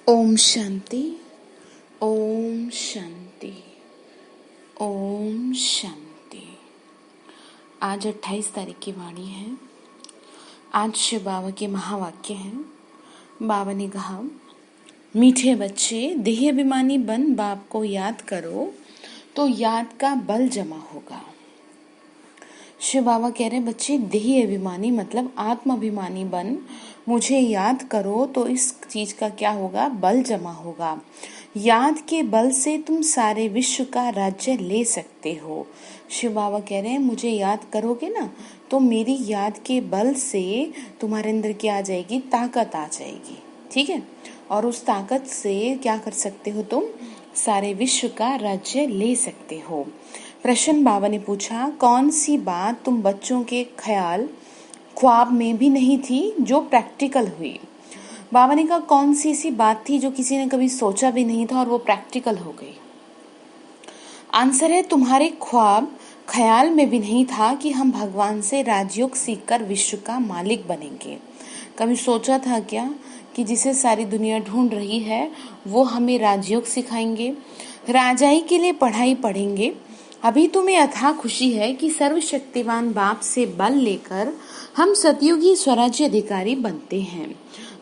ओम शांति। ओम शांति। ओम शांति। आज 28 तारीख की वाणी है। आज शिव बाबा के महावाक्य हैं। बाबा ने कहा, मीठे बच्चे, देह अभिमानी बन बाप को याद करो तो याद का बल जमा होगा। शिव बाबा कह रहे हैं, बच्चे देही अभिमानी मतलब आत्म अभिमानी बन मुझे याद करो तो इस चीज का क्या होगा, बल जमा होगा। याद के बल से तुम सारे विश्व का राज्य ले सकते हो। शिव बाबा कह रहे हैं, मुझे याद करोगे ना तो मेरी याद के बल से तुम्हारे अंदर क्या आ जाएगी, ताकत आ जाएगी। ठीक है, और उस ताकत से क्या कर सकते हो, तुम सारे विश्व का राज्य ले सकते हो। प्रश्न बाबा ने पूछा, कौन सी बात तुम बच्चों के ख्वाब में भी नहीं थी जो प्रैक्टिकल हुई। बाबा ने कहा, कौन सी ऐसी बात थी जो किसी ने कभी सोचा भी नहीं था और वो प्रैक्टिकल हो गई। आंसर है, तुम्हारे ख्याल में भी नहीं था कि हम भगवान से राजयोग सीखकर विश्व का मालिक बनेंगे। कभी सोचा था क्या कि जिसे सारी दुनिया ढूंढ रही है वो हमें राजयोग सिखाएंगे, राजाई के लिए पढ़ाई पढ़ेंगे। अभी तुम्हें अथाह खुशी है कि सर्वशक्तिवान बाप से बल लेकर हम सतयुगी स्वराज्य अधिकारी बनते हैं।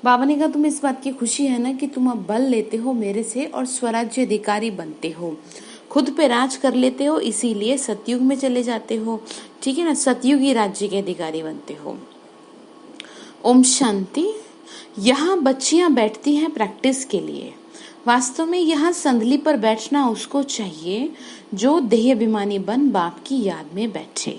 बाबा ने कहा, तुम्हें इस बात की खुशी है ना कि तुम अब बल लेते हो मेरे से और स्वराज्य अधिकारी बनते हो, खुद पे राज कर लेते हो, इसीलिए सतयुग में चले जाते हो। ठीक है ना, सतयुगी राज्य के अधिकारी बनते हो। ओम शांति। यहाँ बच्चियां बैठती हैं प्रैक्टिस के लिए। वास्तव में यहाँ संदली पर बैठना उसको चाहिए जो देह अभिमानी बन बाप की याद में बैठे।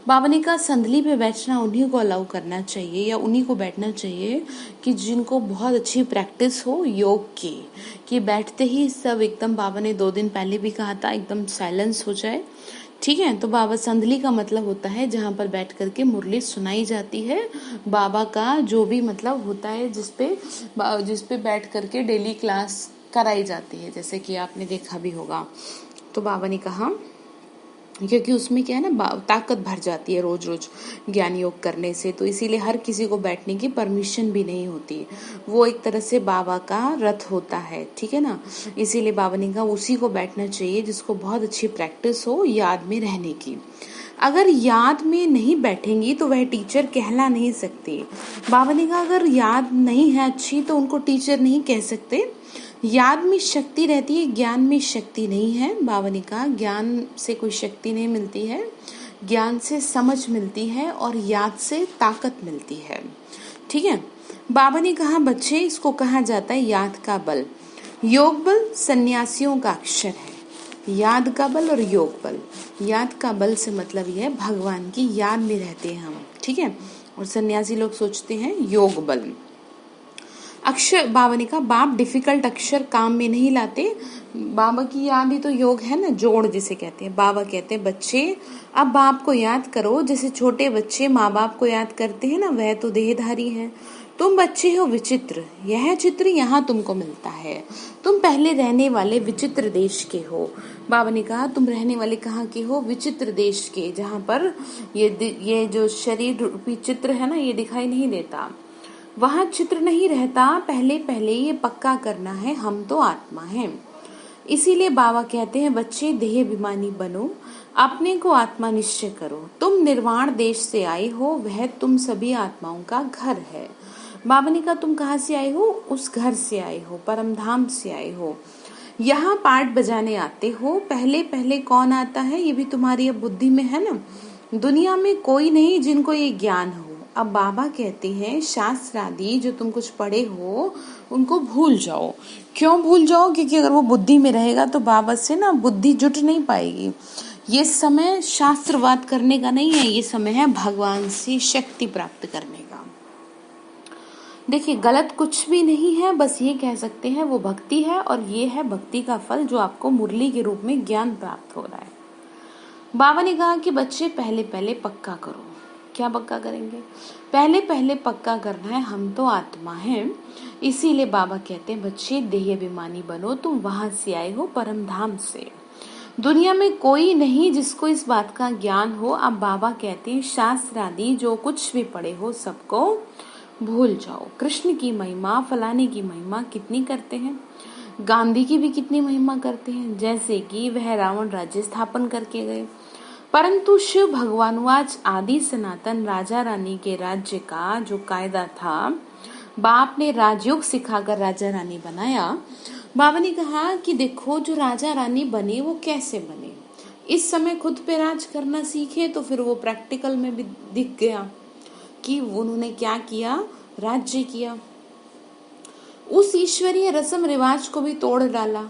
बाबा ने कहा, संदली पे बैठना उन्हीं को अलाउ करना चाहिए या उन्हीं को बैठना चाहिए कि जिनको बहुत अच्छी प्रैक्टिस हो योग की, कि बैठते ही सब एकदम, बाबा ने 2 दिन पहले भी कहा था, एकदम साइलेंस हो जाए। ठीक है, तो बाबा संदली का मतलब होता है जहाँ पर बैठ करके मुरली सुनाई जाती है। बाबा का जो भी मतलब होता है जिसपे बैठ करके डेली क्लास कराई जाती है, जैसे कि आपने देखा भी होगा। तो बाबा ने कहा, क्योंकि उसमें क्या है ना, ताकत भर जाती है रोज रोज ज्ञान योग करने से, तो इसीलिए हर किसी को बैठने की परमिशन भी नहीं होती। वो एक तरह से बाबा का रथ होता है। ठीक है ना, इसीलिए बाबा ने कहा उसी को बैठना चाहिए जिसको बहुत अच्छी प्रैक्टिस हो याद में रहने की। अगर याद में नहीं बैठेंगी तो वह टीचर कहला नहीं सकती। बाबा ने कहा, अगर याद नहीं है अच्छी तो उनको टीचर नहीं कह सकते। याद में शक्ति रहती है, ज्ञान में शक्ति नहीं है। बाबा ने कहा, ज्ञान से कोई शक्ति नहीं मिलती है, ज्ञान से समझ मिलती है और याद से ताकत मिलती है। ठीक है, बाबा ने कहा, बच्चे इसको कहा जाता है याद का बल। योग बल सन्यासियों का अक्षर है, याद का बल और योग बल। याद का बल से मतलब यह है भगवान की याद में रहते हैं हम। ठीक है, और सन्यासी लोग सोचते हैं योग बल। अक्षर, बाबा ने कहा, बाप डिफिकल्ट अक्षर काम में नहीं लाते। बाबा की याद ही तो योग है ना, जोड़ जिसे कहते हैं। बाबा कहते हैं, बच्चे अब बाप को याद करो जैसे छोटे बच्चे माँ बाप को याद करते हैं ना, वह तो देहधारी है। तुम बच्चे हो विचित्र, यह चित्र यहाँ तुमको मिलता है। तुम पहले रहने वाले विचित्र देश के हो। बाबा ने कहा, तुम रहने वाले कहाँ के हो, विचित्र देश के, जहाँ पर ये जो शरीर रूपी चित्र है ना, ये दिखाई नहीं देता, वहां चित्र नहीं रहता। पहले पहले ये पक्का करना है, हम तो आत्मा हैं। इसीलिए बाबा कहते हैं, बच्चे देह अभिमानी बनो, अपने को आत्मा निश्चय करो। तुम निर्वाण देश से आए हो, वह तुम सभी आत्माओं का घर है। बाबा ने कहा, तुम कहाँ से आए हो, उस घर से आए हो, परम धाम से आए हो। यहाँ पाठ बजाने आते हो। पहले पहले कौन आता है, ये भी तुम्हारी अब बुद्धि में है ना। दुनिया में कोई नहीं जिनको ये ज्ञान हो। अब बाबा कहते हैं, शास्त्र आदि जो तुम कुछ पढ़े हो उनको भूल जाओ। क्यों भूल जाओ, क्योंकि अगर वो बुद्धि में रहेगा तो बाबा से ना बुद्धि जुट नहीं पाएगी। ये समय शास्त्रवाद करने का नहीं है, ये समय है भगवान से शक्ति प्राप्त करने का। देखिए, गलत कुछ भी नहीं है, बस ये कह सकते हैं वो भक्ति है, और ये है भक्ति का फल जो आपको मुरली के रूप में ज्ञान प्राप्त हो रहा है। बाबा ने कहा कि बच्चे पहले पहले पक्का करो। क्या पक्का करेंगे, पहले पहले पक्का करना है, हम तो आत्मा हैं। इसीलिए बाबा कहते हैं, बच्चे देह अभिमानी बनो, तुम वहां से आए हो, परम धाम से। दुनिया में कोई नहीं जिसको इस बात का ज्ञान हो। अब बाबा कहते हैं, शास्त्र आदि जो कुछ भी पढ़े हो सबको भूल जाओ। कृष्ण की महिमा, फलाने की महिमा कितनी करते हैं, गांधी की भी कितनी महिमा करते हैं, जैसे कि वह रावण राज्य स्थापन करके गए। परंतु शिव भगवानुवाच आदि सनातन राजा रानी के राज्य का जो कायदा था, बाप ने राजयोग सिखाकर राजा रानी बनाया। बाबा ने कहा कि देखो जो राजा रानी बने वो कैसे बने, इस समय खुद पे राज करना सीखे। तो फिर वो प्रैक्टिकल में भी दिख गया कि उन्होंने क्या किया, राज्य किया। उस ईश्वरीय रस्म रिवाज को भी तोड़ डाला,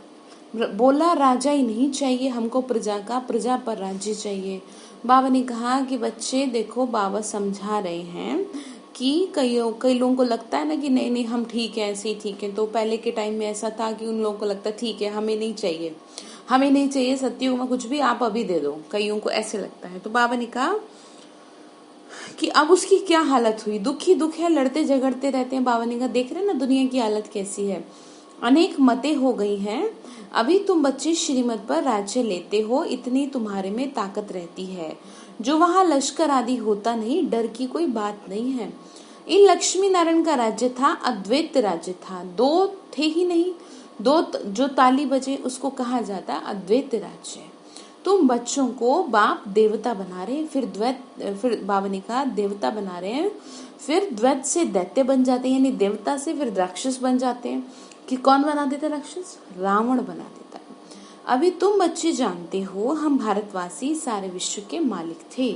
बोला राजा ही नहीं चाहिए हमको प्रजा का, प्रजा पर राज्य चाहिए। बाबा ने कहा कि बच्चे देखो, बाबा समझा रहे हैं कि कई लोगों को लगता है ना कि नहीं नहीं हम ठीक है, ऐसे ही ठीक है। तो पहले के टाइम में ऐसा था कि उन लोगों को लगता ठीक है हमें नहीं चाहिए, हमें नहीं चाहिए सत्युग में कुछ भी, आप अभी दे दो, कईयों को ऐसे लगता है। तो बाबा ने कहा कि अब उसकी क्या हालत हुई, दुख ही दुख है, लड़ते झगड़ते रहते हैं। बाबा ने कहा देख रहे ना दुनिया की हालत कैसी है, अनेक मतें हो गई हैं। अभी तुम बच्चे श्रीमत पर राज्य लेते हो, इतनी तुम्हारे में ताकत रहती है जो वहां लश्कर आदि होता नहीं, डर की कोई बात नहीं है। इन लक्ष्मी नारायण का राज्य था, अद्वैत राज्य था, दो थे ही नहीं, दो जो ताली बजे उसको कहा जाता है अद्वैत राज्य। तुम बच्चों को बाप देवता बना रहे हैं, फिर बाबा ने कहा देवता बना रहे हैं, फिर द्वैत से दैत्य बन जाते हैं, यानी देवता से फिर राक्षस बन जाते हैं। कि कौन बना देता राक्षस, रावण बना देता है। अभी तुम बच्चे जानते हो हम भारतवासी सारे विश्व के मालिक थे,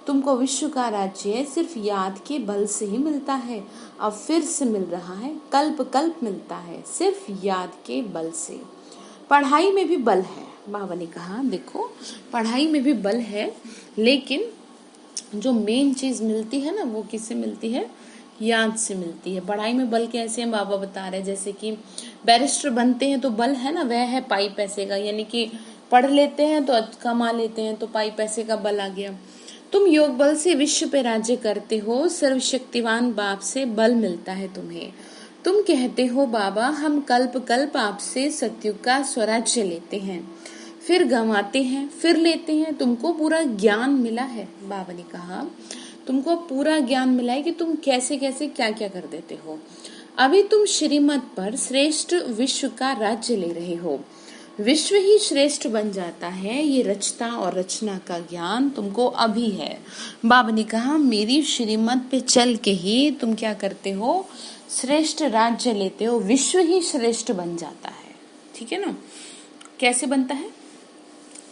तुमको विश्व का राज्य सिर्फ याद के बल से ही मिलता है, अब फिर से मिल रहा है, कल्प कल्प मिलता है, सिर्फ याद के बल से। पढ़ाई में भी बल है, बाबा ने कहा देखो पढ़ाई में भी बल है, लेकिन जो मेन चीज मिलती है ना वो किससे मिलती है, याद से मिलती है। पढ़ाई में बल कैसे हैं बाबा बता रहे हैं, जैसे कि बैरिस्टर बनते हैं तो बल है ना, वह है पाई पैसे का, यानी कि पढ़ लेते हैं तो कमा लेते हैं, तो पाई पैसे का बल आ गया। तुम योग बल से विश्व पे राज्य करते हो, सर्वशक्तिवान बाप से बल मिलता है तुम्हें। तुम कहते हो बाबा हम कल्प कल्प आपसे सतयुग का स्वराज्य लेते हैं, फिर गंवाते हैं, फिर लेते हैं, तुमको पूरा ज्ञान मिला है। बाबा ने कहा तुमको पूरा ज्ञान मिला है कि तुम कैसे कैसे क्या क्या कर देते हो। अभी तुम श्रीमत पर श्रेष्ठ विश्व का राज्य ले रहे हो, विश्व ही श्रेष्ठ बन जाता है, ये रचता और रचना का ज्ञान तुमको अभी है। बाबा ने कहा मेरी श्रीमत पे चल के ही तुम क्या करते हो, श्रेष्ठ राज्य लेते हो, विश्व ही श्रेष्ठ बन जाता है। ठीक है ना, कैसे बनता है,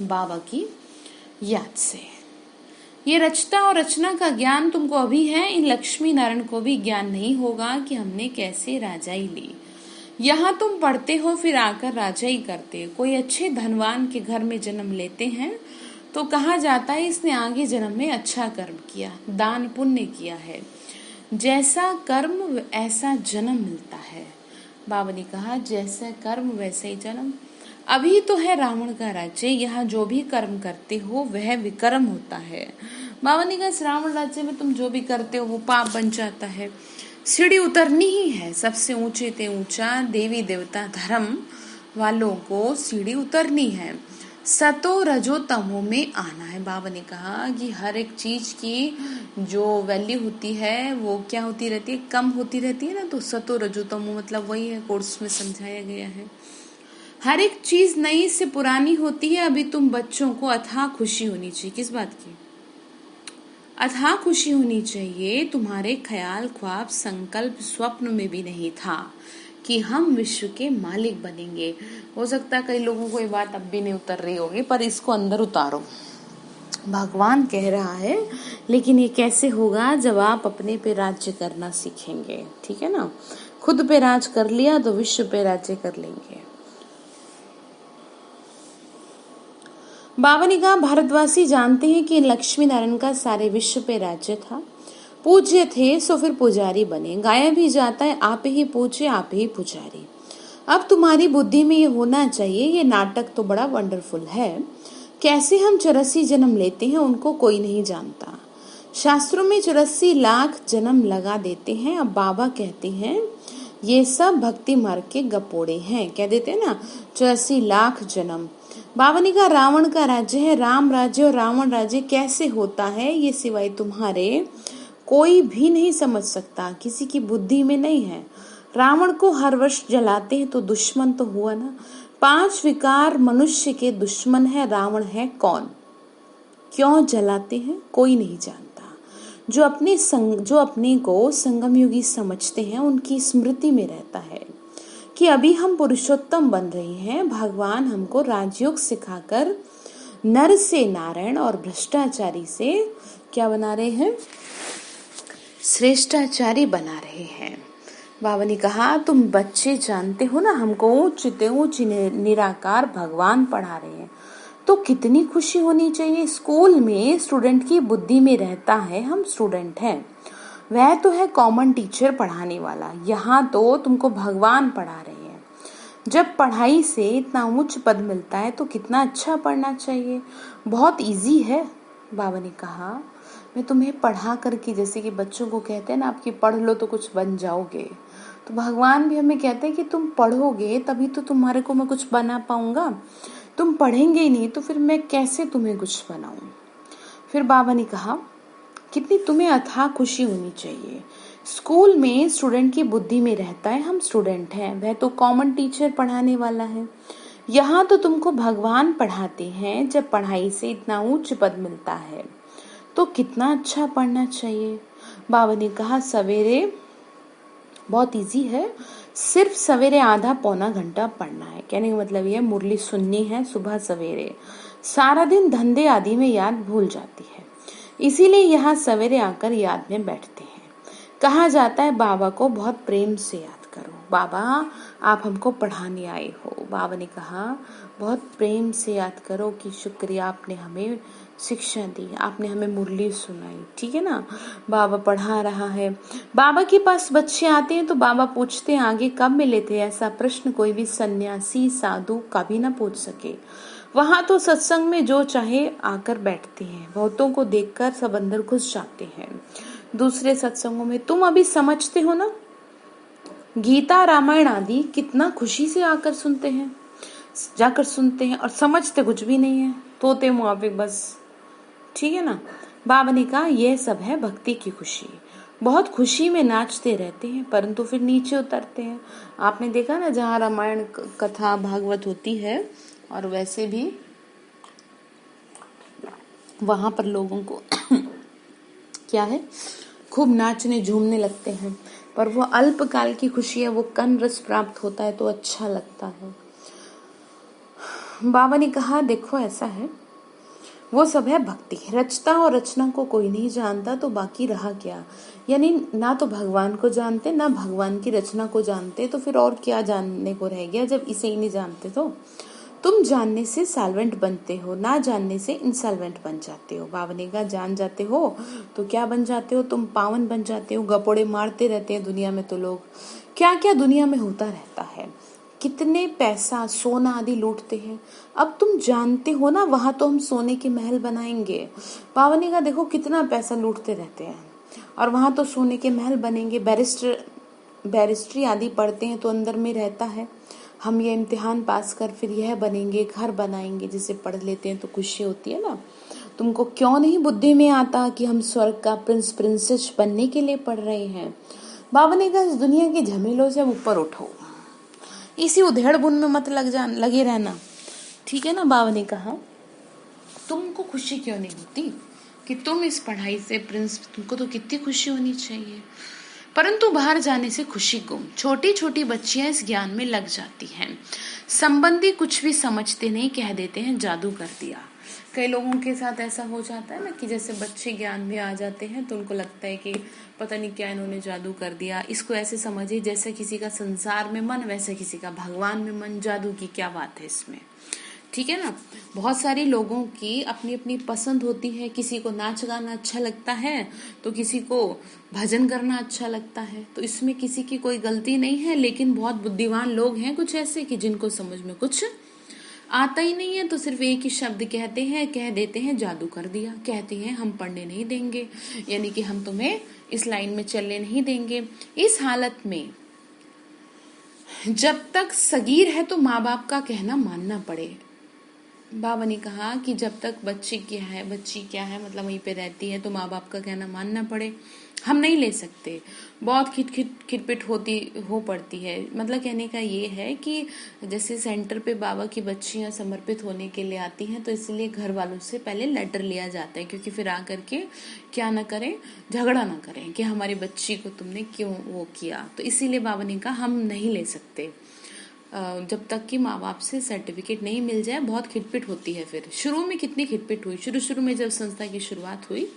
बाबा की याद से। ये रचता और रचना का ज्ञान तुमको अभी है, इन लक्ष्मी नारायण को भी ज्ञान नहीं होगा कि हमने कैसे राजाई ली। यहाँ तुम पढ़ते हो फिर आकर राजाई करते हो। कोई अच्छे धनवान के घर में जन्म लेते हैं तो कहा जाता है इसने आगे जन्म में अच्छा कर्म किया, दान पुण्य किया है, जैसा कर्म ऐसा जन्म मिलता है। बाबा ने कहा जैसा कर्म वैसे ही जन्म। अभी तो है रावण का राज्य, यहाँ जो भी कर्म करते हो वह विकर्म होता है। बाबा ने कहा इस रावण राज्य में तुम जो भी करते हो वो पाप बन जाता है। सीढ़ी उतरनी ही है, सबसे ऊंचे ते ऊंचा देवी देवता धर्म वालों को सीढ़ी उतरनी है, सतो रजो तमो में आना है। बाबा ने कहा कि हर एक चीज की जो वैल्यू होती है वो क्या होती रहती है, कम होती रहती है ना। तो सतो रजो तमो मतलब वही है, कोर्स में समझाया गया है। हर एक चीज नई से पुरानी होती है। अभी तुम बच्चों को अथाह खुशी होनी चाहिए, किस बात की, अथाह खुशी होनी चाहिए। तुम्हारे ख्याल ख्वाब संकल्प स्वप्न में भी नहीं था कि हम विश्व के मालिक बनेंगे। हो सकता है कई लोगों को ये बात अब भी नहीं उतर रही होगी, पर इसको अंदर उतारो, भगवान कह रहा है। लेकिन ये कैसे होगा, जब आप अपने पे राज्य करना सीखेंगे। ठीक है ना, खुद पे राज कर लिया तो विश्व पे राज्य कर लेंगे। बाबा ने कहा भारतवासी जानते हैं कि लक्ष्मी नारायण का सारे विश्व पे राज्य था, पूज्य थे सो फिर पुजारी बने, गाया भी जाता है आप ही पूज्य आप ही पुजारी। अब तुम्हारी बुद्धि में ये होना चाहिए, ये नाटक तो बड़ा वंडरफुल है, कैसे हम 84 जन्म लेते हैं उनको कोई नहीं जानता। शास्त्रों में 84 लाख जन्म लगा देते हैं। अब बाबा कहते हैं ये सब भक्ति मार्ग के गपोड़े हैं, कह देते हैं ना 84 लाख जन्म। बाबा ने कहा रावण का राज्य है, राम राज्य और रावण राज्य कैसे होता है, ये सिवाय तुम्हारे कोई भी नहीं समझ सकता, किसी की बुद्धि में नहीं है। रावण को हर वर्ष जलाते हैं तो दुश्मन तो हुआ ना। 5 विकार मनुष्य के दुश्मन है, रावण है कौन? क्यों जलाते हैं कोई नहीं जानता। जो अपने को संगम युगी समझते हैं उनकी स्मृति में रहता है कि अभी हम पुरुषोत्तम बन रहे हैं। भगवान हमको राजयोग सिखाकर नर से नारायण और भ्रष्टाचारी से क्या बना रहे हैं? श्रेष्ठाचारी बना रहे हैं। बाबा ने कहा तुम बच्चे जानते हो ना, हमको ऊंच निराकार भगवान पढ़ा रहे हैं, तो कितनी खुशी होनी चाहिए। स्कूल में स्टूडेंट की बुद्धि में रहता है हम स्टूडेंट हैं, वह तो है कॉमन टीचर पढ़ाने वाला, यहाँ तो तुमको भगवान पढ़ा रहे हैं। जब पढ़ाई से इतना उच्च पद मिलता है तो कितना अच्छा पढ़ना चाहिए। बहुत इजी है। बाबा ने कहा मैं तुम्हें पढ़ा करके, जैसे कि बच्चों को कहते हैं ना आपकी पढ़ लो तो कुछ बन जाओगे, तो भगवान भी हमें कहते हैं कि तुम पढ़ोगे तभी तो तुम्हारे को मैं कुछ बना पाऊंगा। तुम पढ़ेंगे ही नहीं तो फिर मैं कैसे तुम्हें कुछ बनाऊं। फिर बाबा ने कहा कितनी तुम्हें अथाह खुशी होनी चाहिए। स्कूल में स्टूडेंट की बुद्धि में रहता है हम स्टूडेंट हैं, वह तो कॉमन टीचर पढ़ाने वाला है। यहाँ तो तुमको भगवान पढ़ाते हैं। जब पढ़ाई से इतना उच्च पद मिलता है तो कितना अच्छा पढ़ना चाहिए। बाबा ने कहा सवेरे बहुत इजी है, सिर्फ सवेरे आधा पौना घंटा पढ़ना है। कहने का मतलब ये मुरली सुननी है सुबह सवेरे। सारा दिन धंधे आदि में याद भूल जाती है, इसीलिए यहाँ सवेरे आकर याद में बैठते हैं। कहा जाता है बाबा को बहुत प्रेम से याद करो। बाबा आप हमको पढ़ाने आए हो। बाबा ने कहा बहुत प्रेम से याद करो कि शुक्रिया आपने हमें शिक्षा दी, आपने हमें मुरली सुनाई, ठीक है ना। बाबा पढ़ा रहा है। बाबा के पास बच्चे आते हैं तो बाबा पूछते हैं आगे कब मिले थे। ऐसा प्रश्न कोई भी सन्यासी साधु कभी ना पूछ सके। वहां तो सत्संग में जो चाहे आकर बैठते हैं। बहुतों को देखकर सब अंदर घुस जाते हैं। दूसरे सत्संगों में तुम अभी समझते हो ना, गीता रामायण आदि कितना खुशी से आकर सुनते हैं, जाकर सुनते हैं और समझते कुछ भी नहीं है, तोते मुआफिक बस, ठीक है ना। बाबा ने कहा यह सब है भक्ति की खुशी। बहुत खुशी में नाचते रहते हैं परंतु फिर नीचे उतरते हैं। आपने देखा ना जहाँ रामायण कथा भागवत होती है और वैसे भी वहां पर लोगों को क्या है खूब नाचने झूमने लगते हैं, पर वो अल्पकाल की खुशी है, वो कन रस प्राप्त होता है तो अच्छा लगता है। बाबा ने कहा देखो ऐसा है, वो सब है भक्ति। रचता और रचना को कोई नहीं जानता तो बाकी रहा क्या। यानी ना तो भगवान को जानते ना भगवान की रचना को जानते, तो फिर और क्या जानने को रह गया जब इसे ही नहीं जानते। तो तुम जानने से सॉल्वेंट बनते हो, ना जानने से इंसॉल्वेंट बन जाते हो। बाबा ने कहा जान जाते हो तो क्या बन जाते हो, तुम पावन बन जाते हो। गपोड़े मारते रहते हैं दुनिया में, तो लोग क्या क्या दुनिया में होता रहता है, कितने पैसा सोना आदि लूटते हैं। अब तुम जानते हो ना वहां तो हम सोने के महल बनाएंगे। बाबा ने कहा देखो कितना पैसा लूटते रहते हैं और वहां तो सोने के महल बनेंगे। बैरिस्ट्री आदि पढ़ते हैं तो अंदर में रहता है हम ये इम्तिहान पास कर फिर यह बनेंगे, घर बनाएंगे। जिसे पढ़ लेते हैं तो खुशी होती है ना। तुमको क्यों नहीं बुद्धि में आता कि हम स्वर्ग का प्रिंस प्रिंसेस बनने के लिए पढ़ रहे हैं। बाबा ने कहा इस दुनिया के झमेलों से अब ऊपर उठो, इसी उधेड़ बुन में मत लगे रहना, ठीक है ना। बाबा ने कहा तुमको खुशी क्यों नहीं होती कि तुम इस पढ़ाई से प्रिंस, तुमको तो कितनी खुशी होनी चाहिए, परंतु बाहर जाने से खुशी गुम। छोटी छोटी बच्चियां इस ज्ञान में लग जाती हैं। संबंधी कुछ भी समझते नहीं, कह देते हैं जादू कर दिया। कई लोगों के साथ ऐसा हो जाता है ना कि जैसे बच्चे ज्ञान में आ जाते हैं तो उनको लगता है कि पता नहीं क्या इन्होंने जादू कर दिया। इसको ऐसे समझिए जैसे किसी का संसार में मन वैसे किसी का भगवान में मन, जादू की क्या बात है इसमें, ठीक है ना। बहुत सारे लोगों की अपनी अपनी पसंद होती है। किसी को नाच गाना अच्छा लगता है तो किसी को भजन करना अच्छा लगता है, तो इसमें किसी की कोई गलती नहीं है। लेकिन बहुत बुद्धिमान लोग हैं कुछ ऐसे कि जिनको समझ में कुछ आता ही नहीं है, तो सिर्फ एक ही शब्द कहते हैं, कह देते हैं जादू कर दिया। कहते हैं हम पढ़ने नहीं देंगे, यानी कि हम तुम्हें इस लाइन में चलने नहीं देंगे। इस हालत में जब तक सगीर है तो माँ बाप का कहना मानना पड़े। बाबा ने कहा कि जब तक बच्ची क्या है मतलब वहीं पे रहती है तो माँ बाप का कहना मानना पड़े, हम नहीं ले सकते। बहुत खिटपिट हो पड़ती है। मतलब कहने का ये है कि जैसे सेंटर पे बाबा की बच्चियां समर्पित होने के लिए आती हैं तो इसलिए घर वालों से पहले लेटर लिया जाता है, क्योंकि फिर आकर के क्या ना करें, झगड़ा ना करें कि हमारी बच्ची को तुमने क्यों वो किया। तो इसीलिए बाबा ने कहा हम नहीं ले सकते जब तक कि माँ बाप से सर्टिफिकेट नहीं मिल जाए। बहुत खिटपिट होती है। फिर शुरू में कितनी खिटपिट हुई, शुरू में जब संस्था की शुरुआत हुई,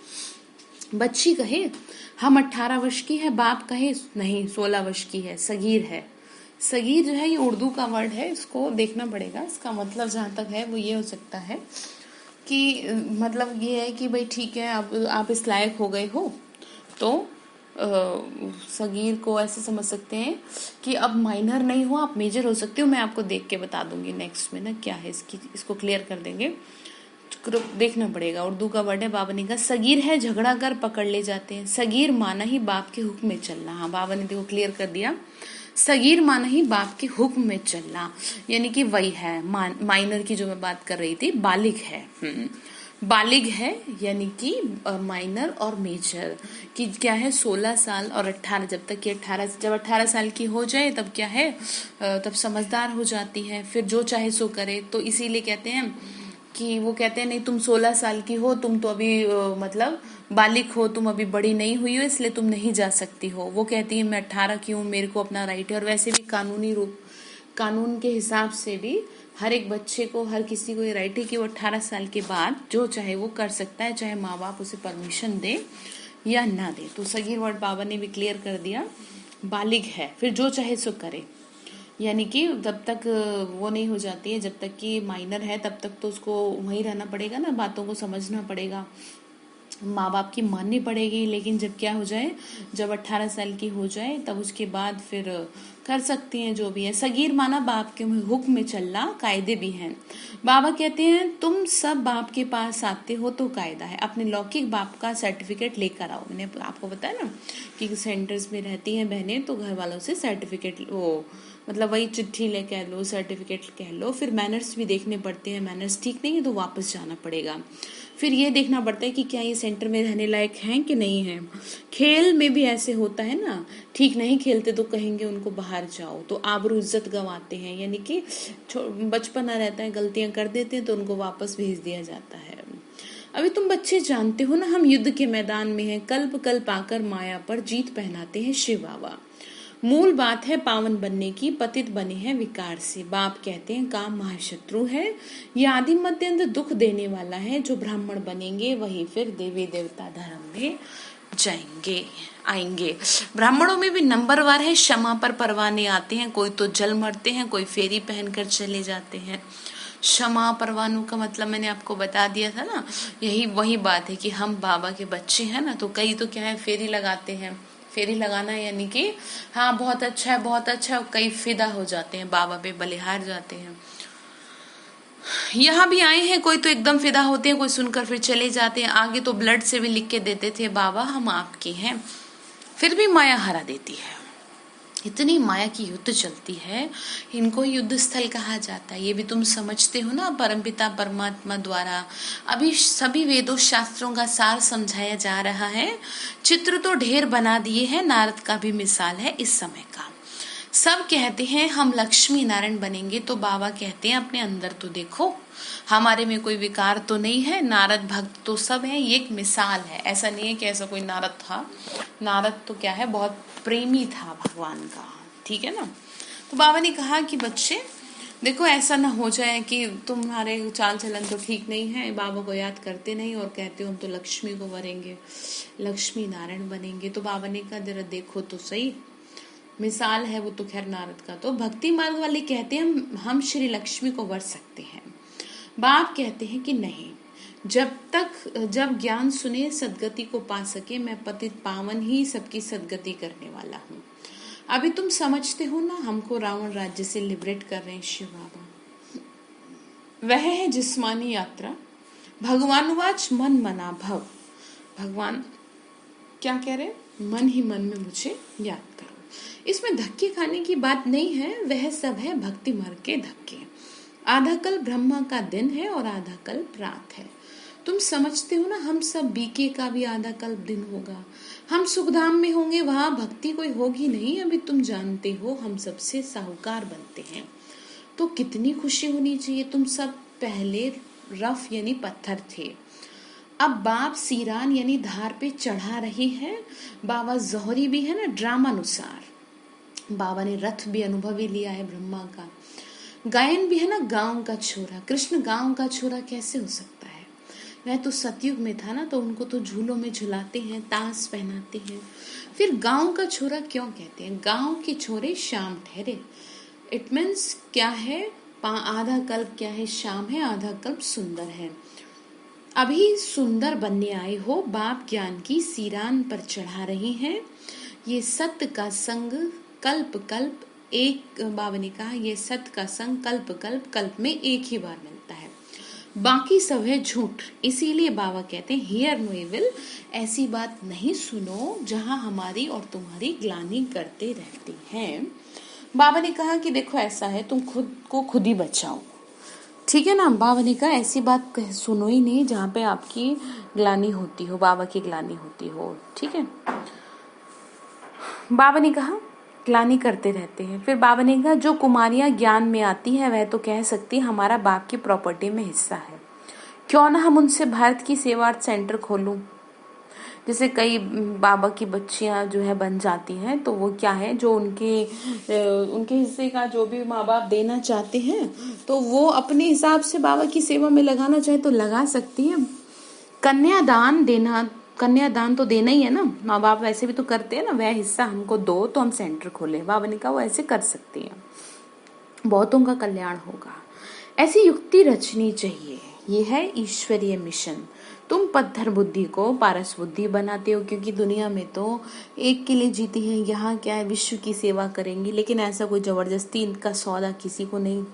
बच्ची कहे हम 18 वर्ष की है, बाप कहे नहीं 16 वर्ष की है, सगीर है। सगीर जो है ये उर्दू का वर्ड है, इसको देखना पड़ेगा। इसका मतलब जहां तक है वो ये हो सकता है कि मतलब ये है कि भाई ठीक है अब आप इस लायक हो गए हो तो सगीर को ऐसे समझ सकते हैं कि अब माइनर नहीं हो, आप मेजर हो सकते हो। मैं आपको देख के बता दूंगी नेक्स्ट में ना क्या है इसको क्लियर कर देंगे। देखना पड़ेगा, उर्दू का वर्ड है। बाबा ने कहा सगीर है, झगड़ा कर पकड़ ले जाते हैं। सगीर माना ही बाप के हुक्म में चलना। हाँ, बाबा ने देखो क्लियर कर दिया, सगीर माना ही बाप के हुक्म में चलना, यानी कि वही है माइनर की जो मैं बात कर रही थी, बालिग है। बालिग है यानी कि माइनर और मेजर कि क्या है 16 साल और 18, जब तक कि 18 साल की हो जाए तब क्या है तब समझदार हो जाती है, फिर जो चाहे सो करे। तो इसीलिए कहते हैं कि वो कहते हैं नहीं तुम 16 साल की हो, तुम तो अभी मतलब बालिग हो, तुम अभी बड़ी नहीं हुई हो, इसलिए तुम नहीं जा सकती हो। वो कहती है मैं 18 की हूँ, मेरे को अपना राइट है। और वैसे भी कानून के हिसाब से भी हर एक बच्चे को, हर किसी को ये राइट है कि वो 18 साल के बाद जो चाहे वो कर सकता है, चाहे माँ बाप उसे परमिशन दे या ना दे। तो सगीर वर्ड बाबा ने भी क्लियर कर दिया, बालिग है, फिर जो चाहे सो करे। यानी कि जब तक वो नहीं हो जाती है, जब तक कि माइनर है तब तक तो उसको वहीं रहना पड़ेगा ना, बातों को समझना पड़ेगा, माँ बाप की माननी पड़ेगी। लेकिन जब क्या हो जाए, जब 18 साल की हो जाए तब उसके बाद फिर कर सकती हैं जो भी है। सगीर माना बाप के हुक्म में चलना, कायदे भी हैं। बाबा कहते हैं तुम सब बाप के पास आते हो तो कायदा है, अपने लौकिक बाप का सर्टिफिकेट लेकर आओ। मैंने आपको बताया ना कि सेंटर्स में रहती हैं बहनें तो घर वालों से सर्टिफिकेट वो मतलब वही चिट्ठी ले कह लो, सर्टिफिकेट कह लो। फिर मैनर्स भी देखने पड़ते हैं, मैनर्स ठीक नहीं है तो वापस जाना पड़ेगा। फिर ये देखना पड़ता है कि क्या ये सेंटर में रहने लायक हैं कि नहीं है। खेल में भी ऐसे होता है ना, ठीक नहीं खेलते तो कहेंगे उनको बाहर जाओ, तो आबरू इज्जत गंवाते हैं, यानी कि बचपना रहता है, गलतियां कर देते हैं तो उनको वापस भेज दिया जाता है। अभी तुम बच्चे जानते हो ना हम युद्ध के मैदान में हैं, कल्प कल्प आकर माया पर जीत पहनाते हैं शिव बाबा। मूल बात है पावन बनने की, पतित बने हैं विकार से। बाप कहते हैं काम महाशत्रु है, ये आदि मध्य दुख देने वाला है। जो ब्राह्मण बनेंगे वही फिर देवी देवता धर्म में आएंगे। ब्राह्मणों में भी नंबरवार है, क्षमा पर परवाने आते हैं, कोई तो जल मरते हैं, कोई फेरी पहनकर चले जाते हैं। क्षमा परवानों का मतलब मैंने आपको बता दिया था ना, यही वही बात है कि हम बाबा के बच्चे हैं ना, तो कई तो क्या है फेरी लगाते हैं। फेरी लगाना यानी कि हाँ बहुत अच्छा है, बहुत अच्छा है, कई फिदा हो जाते हैं, बाबा पे बलिहार जाते हैं। यहाँ भी आए हैं, कोई तो एकदम फिदा होते हैं, कोई सुनकर फिर चले जाते हैं। आगे तो ब्लड से भी लिख के देते थे बाबा हम आपके हैं, फिर भी माया हरा देती है। इतनी माया की युद्ध चलती है, इनको युद्ध स्थल कहा जाता है। ये भी तुम समझते हो ना, परमपिता परमात्मा द्वारा अभी सभी वेदों शास्त्रों का सार समझाया जा रहा है। चित्र तो ढेर बना दिए हैं, नारद का भी मिसाल है इस समय का। सब कहते हैं हम लक्ष्मी नारायण बनेंगे, तो बाबा कहते हैं अपने अंदर तो देखो, हमारे में कोई विकार तो नहीं है। नारद भक्त तो सब है, ये एक मिसाल है, ऐसा नहीं है कि ऐसा कोई नारद था। नारद तो क्या है बहुत प्रेमी था भगवान का, ठीक है ना। तो बाबा ने कहा कि बच्चे देखो ऐसा ना हो जाए कि तुम्हारे चाल चलन तो ठीक नहीं है, बाबा को याद करते नहीं और कहते हो हम तो लक्ष्मी को वरेंगे, लक्ष्मी नारायण बनेंगे। तो बाबा ने कहा जरा देखो तो सही, मिसाल है वो तो खैर नारद का। तो भक्ति मार्ग वाले कहते हैं हम श्री लक्ष्मी को वर सकते हैं। बाप कहते हैं कि नहीं, जब ज्ञान सुने सदगति को पा सके, मैं पतित पावन ही सबकी सदगति करने वाला हूँ। अभी तुम समझते हो ना, हमको रावण राज्य से लिबरेट कर रहे हैं शिव बाबा। वह है जिस्मानी यात्रा। भगवानुवाच मन मना भव। भगवान क्या कह रहे, मन ही मन में मुझे याद करो। इसमें धक्के खाने की बात नहीं है, वह सब है भक्ति मार्ग के धक्के। आधा कल्प ब्रह्मा का दिन है और आधा कल्प रात है। तुम समझते हो ना, हम सब बीके का भी आधा कल्प दिन होगा। हम सुखधाम में होंगे, वहां भक्ति कोई होगी नहीं। अभी तुम जानते हो हम सबसे साहूकार बनते हैं, तो कितनी खुशी होनी चाहिए। तुम सब पहले रफ यानी पत्थर थे, अब बाप सीरान यानी धार पे चढ़ा रहे हैं। बाबा जौहरी भी है ना ड्रामानुसार, बाबा ने रथ भी अनुभवी लिया है ब्रह्मा का। गायन भी है ना गांव का छोरा। कृष्ण गांव का छोरा कैसे हो सकता है, वह तो सतयुग में था ना, तो उनको तो झूलों में झुलाते हैं, ताश पहनाते हैं। फिर गांव का छोरा क्यों कहते हैं? गांव के छोरे शाम ठहरे, इट मीन्स क्या है, आधा कल्प क्या है, शाम है, आधा कल्प सुंदर है। अभी सुंदर बनने आए हो, बाप ज्ञान की सीरान पर चढ़ा रहे हैं। ये सत्य का संग कल्प कल्प एक, बाबा ने कहा ये सत्य का संग कल्प कल्प कल्प में एक ही बार मिलता है, बाकी सब है झूठ। इसीलिए बाबा कहते हैं हियर नो इविल, ऐसी बात नहीं सुनो जहां हमारी और तुम्हारी ग्लानि करते रहते हैं। बाबा ने कहा कि देखो ऐसा है, तुम खुद को खुद ही बचाओ, ठीक है ना। बाबा ने कहा ऐसी बात सुनो ही नहीं जहाँ पे आपकी ग्लानि होती हो, बाबा की ग्लानि होती हो, ठीक है। बाबा ने कहा ग्लानि करते रहते हैं। फिर बाबा ने कहा जो कुमारियां ज्ञान में आती हैं वह तो कह सकती है हमारा बाप की प्रॉपर्टी में हिस्सा है, क्यों ना हम उनसे भारत की सेवार्थ सेंटर खोलूं। जैसे कई बाबा की बच्चियां जो है बन जाती हैं, तो वो क्या है, जो उनके हिस्से का जो भी माँ बाप देना चाहते हैं, तो वो अपने हिसाब से बाबा की सेवा में लगाना चाहे तो लगा सकती है। कन्यादान तो देना ही है ना, माँ बाप वैसे भी तो करते हैं ना, वह हिस्सा हमको दो तो हम सेंटर खोले। बाबा ने कहा वो ऐसे कर सकती है, बहुतों का कल्याण होगा। ऐसी युक्ति रचनी चाहिए, ये है ईश्वरीय मिशन। तुम पत्थर बुद्धि को पारस बुद्धि बनाते हो, क्योंकि दुनिया में तो एक के लिए जीती है, यहाँ क्या है विश्व की सेवा करेंगी। लेकिन ऐसा कोई जबरदस्ती इनका सौदा किसी को नहीं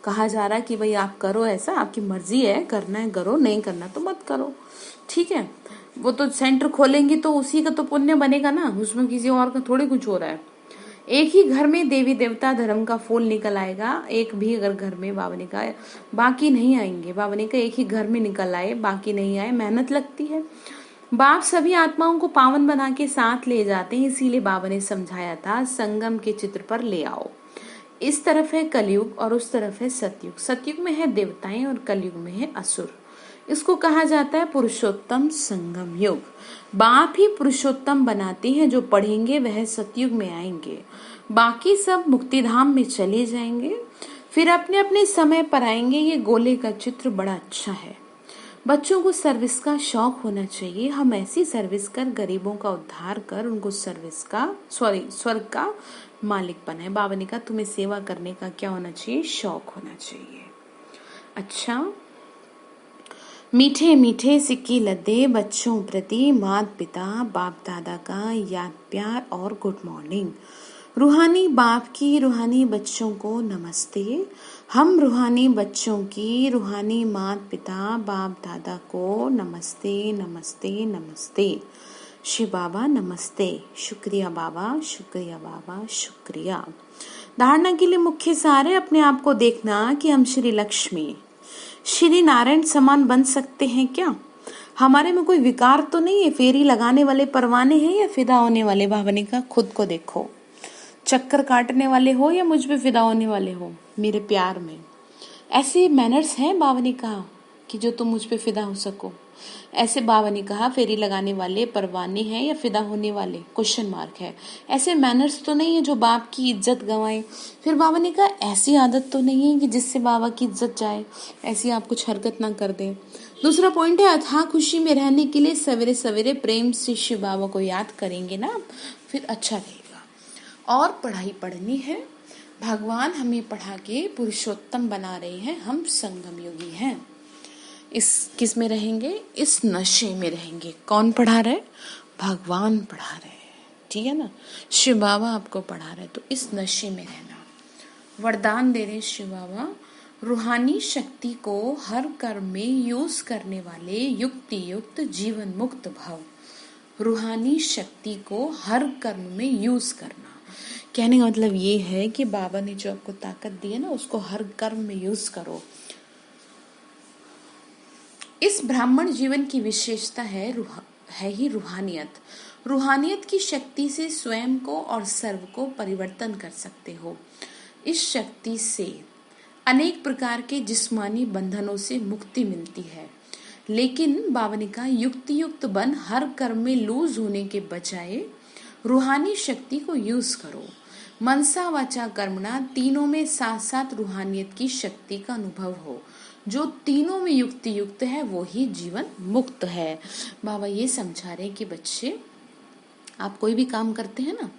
कहा जा रहा कि भाई आप करो, ऐसा आपकी मर्जी है, करना है करो, नहीं करना तो मत करो, ठीक है। वो तो सेंटर खोलेंगी तो उसी का तो पुण्य बनेगा ना, उसमें किसी और का थोड़ी कुछ हो रहा है। एक ही घर में देवी देवता धर्म का फूल निकल आएगा, एक भी अगर घर में, बाबा ने कहा बाकी नहीं आएंगे। बाबा ने कहा एक ही घर में निकल आए, बाकी नहीं आए, मेहनत लगती है। बाप सभी आत्माओं को पावन बना के साथ ले जाते हैं, इसीलिए बाबा ने समझाया था संगम के चित्र पर ले आओ। इस तरफ है कलयुग और उस तरफ है सतयुग। सतयुग में है देवताएं और कलयुग में है असुर। इसको कहा जाता है पुरुषोत्तम संगम युग। बाप ही पुरुषोत्तम बनाते हैं, जो पढ़ेंगे वह सतयुग में आएंगे, बाकी सब मुक्तिधाम में चले जाएंगे, फिर अपने अपने समय पर आएंगे। ये गोले का चित्र बड़ा अच्छा है। बच्चों को सर्विस का शौक होना चाहिए। हम ऐसी सर्विस कर गरीबों का उद्धार कर उनको स्वर्ग का मालिक बनाए। बाबा ने कहा तुम्हें सेवा करने का क्या होना चाहिए, शौक होना चाहिए। अच्छा, मीठे मीठे सिक्के लद्दे बच्चों प्रति माता पिता बाप दादा का याद प्यार और गुड मॉर्निंग। रूहानी बाप की रूहानी बच्चों को नमस्ते। हम रूहानी बच्चों की रूहानी माता पिता बाप दादा को नमस्ते नमस्ते नमस्ते। शिव बाबा नमस्ते। शुक्रिया बाबा, शुक्रिया बाबा, शुक्रिया। धारणा के लिए मुख्य सार है अपने आप को देखना कि हम श्री लक्ष्मी श्री नारायण समान बन सकते हैं क्या। हमारे में कोई विकार तो नहीं है, फेरी लगाने वाले परवाने हैं या फिदा होने वाले। बाबा ने कहा खुद को देखो, चक्कर काटने वाले हो या मुझ पे फिदा होने वाले हो मेरे प्यार में। ऐसे मैनर्स हैं बाबा ने कहा कि जो तुम मुझ पे फिदा हो सको। ऐसे बाबा ने कहा फेरी लगाने वाले परवाने हैं या फिदा होने वाले, क्वेश्चन मार्क है। ऐसे मैनर्स तो नहीं है जो बाप की इज्जत गंवाए। फिर बाबा ने कहा ऐसी आदत तो नहीं है कि जिससे बाबा की इज्जत जाए, ऐसी आप कुछ हरकत ना कर दें। दूसरा पॉइंट है अथाह खुशी में रहने के लिए सवेरे सवेरे प्रेम से शिव बाबा को याद करेंगे ना, फिर अच्छा रहेगा। और पढ़ाई पढ़नी है, भगवान हमें पढ़ा के पुरुषोत्तम बना रहे हैं। हम संगम योगी हैं। इस किस में रहेंगे, इस नशे में रहेंगे। कौन पढ़ा रहे, भगवान पढ़ा रहे, ठीक है ना। शिव बाबा आपको पढ़ा रहे, तो इस नशे में रहना। वरदान दे रहे शिव बाबा, रूहानी शक्ति को हर कर्म में यूज करने वाले युक्ति युक्त जीवन मुक्त भव। रूहानी शक्ति को हर कर्म में यूज करना, कहने का मतलब ये है कि बाबा ने जो आपको ताकत दी है ना, उसको हर कर्म में यूज करो। इस ब्राह्मण जीवन की विशेषता है ही रूहानियत। रूहानियत की शक्ति से स्वयं को और सर्व को परिवर्तन कर सकते हो। इस शक्ति से अनेक प्रकार के जिस्मानी बंधनों से मुक्ति मिलती है। लेकिन बाबा ने कहा, युक्ति युक्त बन हर कर्म में लूज होने के बजाय रूहानी शक्ति को यूज करो। मनसा वाचा कर्मणा, तीनों में साथ साथ रूहानियत की शक्ति का अनुभव हो। जो तीनों में युक्ति युक्त है वो ही जीवन मुक्त है। बाबा ये समझा रहे कि बच्चे, आप कोई भी काम करते हैं ना,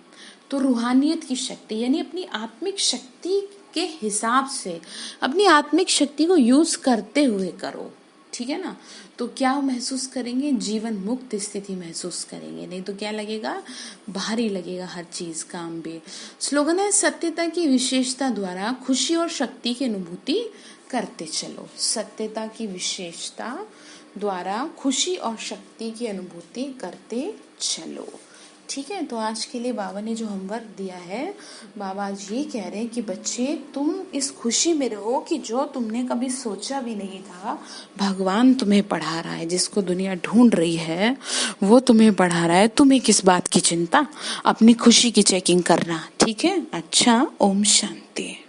तो रूहानियत की शक्ति यानी अपनी आत्मिक शक्ति के हिसाब से अपनी आत्मिक शक्ति को यूज करते हुए करो, ठीक है ना। तो क्या महसूस करेंगे? जीवन मुक्त स्थिति महसूस करेंगे। नहीं तो क्या लगेगा? भारी लगेगा हर चीज, काम भी। स्लोगन है, सत्यता की विशेषता द्वारा खुशी और शक्ति की अनुभूति करते चलो। सत्यता की विशेषता द्वारा खुशी और शक्ति की अनुभूति करते चलो, ठीक है। तो आज के लिए बाबा ने जो होमवर्क दिया है, बाबा आज ये कह रहे हैं कि बच्चे, तुम इस खुशी में रहो कि जो तुमने कभी सोचा भी नहीं था, भगवान तुम्हें पढ़ा रहा है। जिसको दुनिया ढूंढ रही है वो तुम्हें पढ़ा रहा है। तुम्हें किस बात की चिंता? अपनी खुशी की चेकिंग करना, ठीक है। अच्छा, ओम शांति।